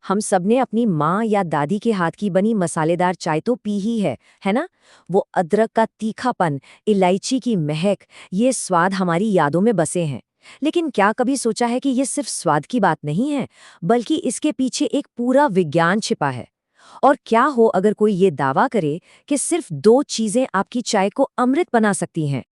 हम सबने अपनी माँ या दादी के हाथ की बनी मसालेदार चाय तो पी ही है ना? वो अदरक का तीखापन, इलायची की महक, ये स्वाद हमारी यादों में बसे हैं। लेकिन क्या कभी सोचा है कि ये सिर्फ स्वाद की बात नहीं है, बल्कि इसके पीछे एक पूरा विज्ञान छिपा है? और क्या हो अगर कोई ये दावा करे कि सिर्फ दो चीजें आपकी चाय को अमृत बना सकती हैं?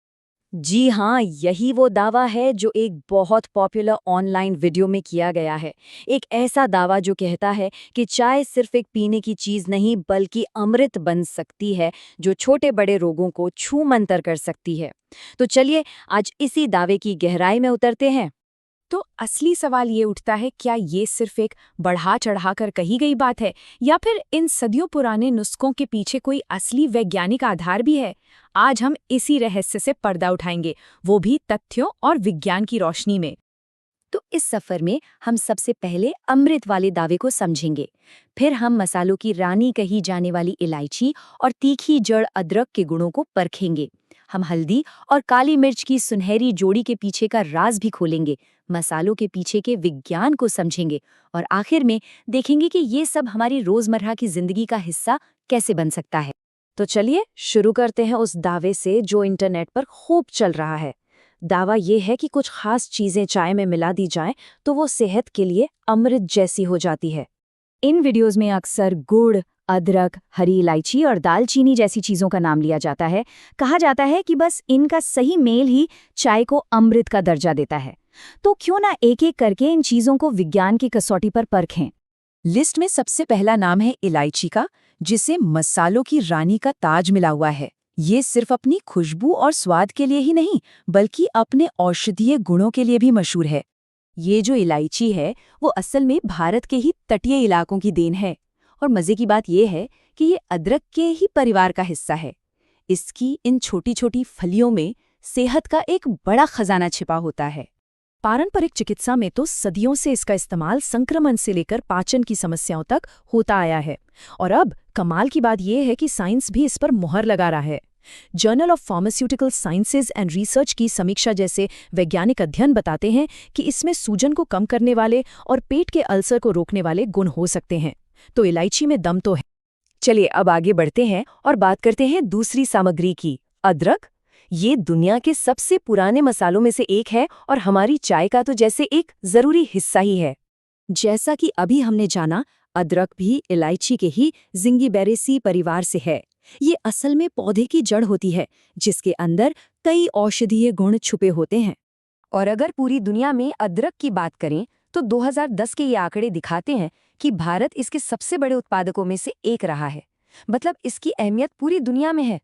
जी हाँ, यही वो दावा है जो एक बहुत पॉपुलर ऑनलाइन वीडियो में किया गया है। एक ऐसा दावा जो कहता है कि चाय सिर्फ एक पीने की चीज़ नहीं बल्कि अमृत बन सकती है, जो छोटे-बड़े रोगों को छूमंतर कर सकती है। तो चलिए आज इसी दावे की गहराई में उतरते हैं। तो असली सवाल ये उठता है, क्या ये सिर्फ एक बढ़ा चढ़ाकर कही गई बात है या फिर इन सदियों पुराने नुस्खों के पीछे कोई असली वैज्ञानिक आधार भी है? आज हम इसी रहस्य से पर्दा उठाएंगे, वो भी तथ्यों और विज्ञान की रोशनी में। तो इस सफर में हम सबसे पहले अमृत वाले दावे को समझेंगे। फिर हम मसालों की रानी कही जाने वाली इलायची और तीखी जड़ अदरक के गुणों को परखेंगे। हम हल्दी और काली मिर्च की सुनहरी जोड़ी के पीछे का राज भी खोलेंगे, मसालों के पीछे के विज्ञान को समझेंगे और आखिर में देखेंगे कि ये सब हमारी रोजमर्रा की जिंदगी का हिस्सा कैसे बन सकता है। तो चलिए शुरू करते हैं उस दावे से जो इंटरनेट पर खूब चल रहा है। दावा ये है कि कुछ खास चीजें चाय में मिला दी जाएं तो वो सेहत के लिए अमृत जैसी हो जाती है। इन वीडियोस में अक्सर गुड़, अदरक, हरी इलायची और दालचीनी जैसी चीजों का नाम लिया जाता है। कहा जाता है कि बस इनका सही मेल ही चाय को अमृत का दर्जा देता है। तो क्यों ना एक-एक करके इन चीजों को विज्ञान की कसौटी पर परखें। लिस्ट में सबसे पहला नाम है इलायची का, जिसे मसालों की रानी का ताज मिला हुआ है। ये सिर्फ अपनी खुशबू और स्वाद के लिए ही नहीं, बल्कि अपने औषधीय गुणों के लिए भी मशहूर है। ये जो इलायची है, वो असल में भारत के ही तटीय इलाकों की देन है। और मजे की बात यह है कि ये अदरक के ही परिवार का हिस्सा है। इसकी इन छोटी-छोटी फलियों में सेहत का एक बड़ा खजाना छिपा होता है। पारंपरिक चिकित्सा में तो सदियों से इसका इस्तेमाल संक्रमण से लेकर पाचन की समस्याओं तक होता आया है। और अब कमाल की बात यह है कि साइंस भी इस पर मुहर लगा रहा है। Journal of pharmaceutical sciences and research की समीक्षा जैसे वैज्ञानिक अध्ययन बताते हैं कि इसमें सूजन को कम करने वाले और पेट के अल्सर को रोकने वाले गुण हो सकते हैं। तो इलायची में दम तो है। चलिए अब आगे बढ़ते हैं और बात करते हैं दूसरी सामग्री की, अदरक। ये दुनिया के सबसे पुराने मसालों में से एक है और हमारी चाय का तो जैसे एक जरूरी हिस्सा ही है। जैसा कि अभी हमने जाना, अदरक भी इलायची के ही जिंगीबेरेसी परिवार से है। ये असल में पौधे की जड़ होती है, जिसके अंदर कई औषधीय गुण छुपे होते हैं। और अगर पूरी दुनिया में अदरक की बात करें तो 2010 के ये आंकड़े दिखाते हैं कि भारत इसके सबसे बड़े उत्पादकों में से एक रहा है। मतलब इसकी अहमियत पूरी दुनिया में है।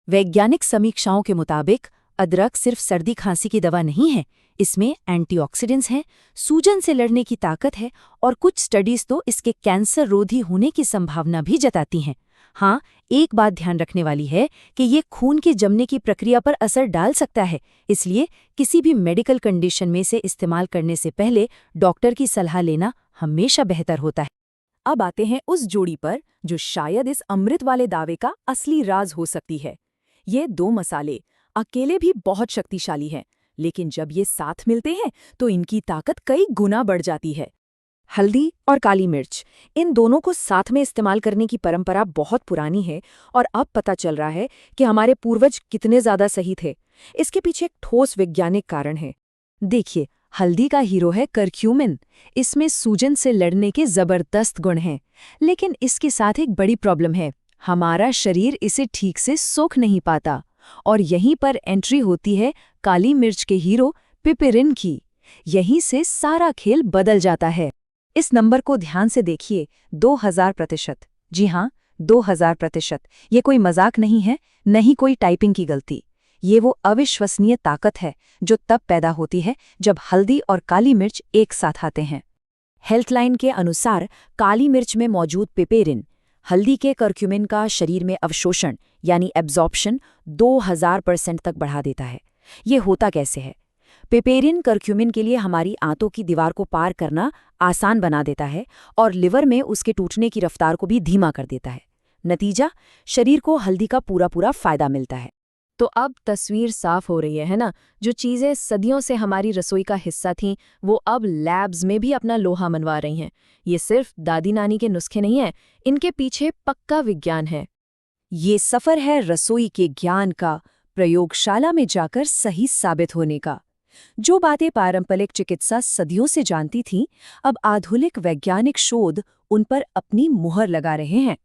वैज्ञानिक समीक्षाओं के मुताबिक अदरक सिर्फ सर्दी खांसी की दवा नहीं है, इसमें एंटीऑक्सीडेंट्स हैं, सूजन से लड़ने की ताकत है और कुछ स्टडीज तो इसके कैंसर रोधी होने की संभावना भी जताती हैं। हाँ, एक बात ध्यान रखने वाली है कि ये खून के जमने की प्रक्रिया पर असर डाल सकता है, इसलिए किसी भी मेडिकल कंडीशन में से इस्तेमाल करने से पहले डॉक्टर की सलाह लेना हमेशा बेहतर होता है। अब आते हैं उस जोड़ी पर जो शायद इस अमृत वाले दावे का असली राज हो सकती है। ये दो मसाले अकेले भी बहुत शक्तिशाली हैं, लेकिन जब ये साथ मिलते हैं तो इनकी ताकत कई गुना बढ़ जाती है। हल्दी और काली मिर्च, इन दोनों को साथ में इस्तेमाल करने की परंपरा बहुत पुरानी है और अब पता चल रहा है कि हमारे पूर्वज कितने ज्यादा सही थे। इसके पीछे एक ठोस वैज्ञानिक कारण है। देखिए, हल्दी का हीरो है करक्यूमिन। इसमें सूजन से लड़ने के जबरदस्त गुण हैं, लेकिन इसके साथ एक बड़ी प्रॉब्लम है। हमारा शरीर इसे ठीक से सोख नहीं पाता और यहीं पर एंट्री होती है काली मिर्च के हीरो पिपेरिन की। यहीं से सारा खेल बदल जाता है। इस नंबर को ध्यान से देखिए, 2000%। जी हाँ, 2000%। ये कोई मजाक नहीं है, नहीं कोई टाइपिंग की गलती। ये वो अविश्वसनीय ताकत है जो तब पैदा होती है जब हल्दी और काली मिर्च एक साथ आते हैं। हेल्थलाइन के अनुसार काली मिर्च में मौजूद पिपेरिन हल्दी के करक्यूमिन का शरीर में अवशोषण यानी एब्जॉर्प्शन 2000% तक बढ़ा देता है। ये होता कैसे है? पिपेरिन करक्यूमिन के लिए हमारी आंतों की दीवार को पार करना आसान बना देता है और लिवर में उसके टूटने की रफ्तार को भी धीमा कर देता है। नतीजा, शरीर को हल्दी का पूरा फायदा मिलता है। तो अब तस्वीर साफ हो रही है ना? जो चीज़ें सदियों से हमारी रसोई का हिस्सा थीं, वो अब लैब्स में भी अपना लोहा मनवा रही हैं। ये सिर्फ दादी नानी के नुस्खे नहीं हैं, इनके पीछे पक्का विज्ञान है। ये सफर है रसोई के ज्ञान का, प्रयोगशाला में जाकर सही साबित होने का। जो बातें पारंपरिक चिकित्सा सदियों से जानती थी, अब आधुनिक वैज्ञानिक शोध उन पर अपनी मुहर लगा रहे हैं।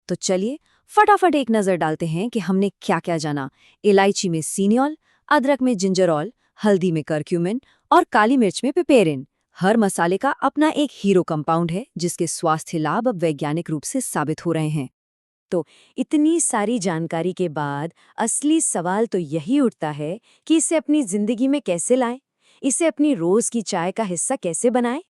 तो चलिए फटाफट एक नज़र डालते हैं कि हमने क्या-क्या जाना। इलायची में सीनियोल, अदरक में जिंजरॉल, हल्दी में करक्यूमिन और काली मिर्च में पिपेरिन। हर मसाले का अपना एक हीरो कंपाउंड है, जिसके स्वास्थ्य लाभ अब वैज्ञानिक रूप से साबित हो रहे हैं। तो इतनी सारी जानकारी के बाद असली सवाल तो यही उठता है कि इसे अपनी जिंदगी में कैसे लाएं? इसे अपनी रोज की चाय का हिस्सा कैसे बनाएं?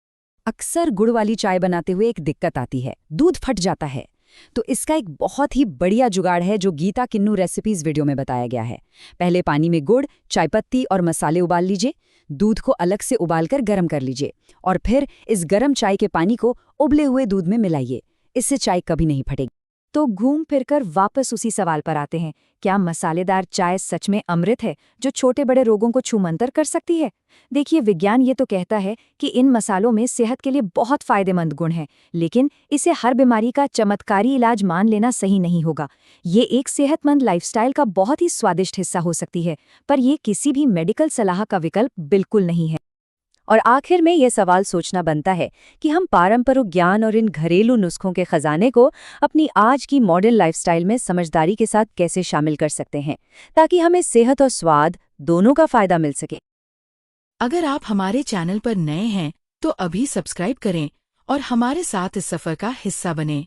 अक्सर गुड़ वाली चाय बनाते हुए एक दिक्कत आती है, दूध फट जाता है। तो इसका एक बहुत ही बढ़िया जुगाड़ है जो गीता किन्नू रेसिपीज वीडियो में बताया गया है। पहले पानी में गुड़, चाय पत्ती और मसाले उबाल लीजिए, दूध को अलग से उबालकर गर्म कर लीजिए और फिर इस गर्म चाय के पानी को उबले हुए दूध में मिलाइए। इससे चाय कभी नहीं फटेगी। तो घूम फिरकर वापस उसी सवाल पर आते हैं, क्या मसालेदार चाय सच में अमृत है जो छोटे बड़े रोगों को छूमंतर कर सकती है? देखिए, विज्ञान ये तो कहता है कि इन मसालों में सेहत के लिए बहुत फायदेमंद गुण हैं, लेकिन इसे हर बीमारी का चमत्कारी इलाज मान लेना सही नहीं होगा। ये एक सेहतमंद लाइफस्टाइल का बहुत ही स्वादिष्ट हिस्सा हो सकती है, पर ये किसी भी मेडिकल सलाह का विकल्प बिल्कुल नहीं है। और आखिर में यह सवाल सोचना बनता है कि हम पारंपरिक ज्ञान और इन घरेलू नुस्खों के खजाने को अपनी आज की मॉडर्न लाइफस्टाइल में समझदारी के साथ कैसे शामिल कर सकते हैं, ताकि हमें सेहत और स्वाद दोनों का फायदा मिल सके। अगर आप हमारे चैनल पर नए हैं तो अभी सब्सक्राइब करें और हमारे साथ इस सफर का हिस्सा बनें।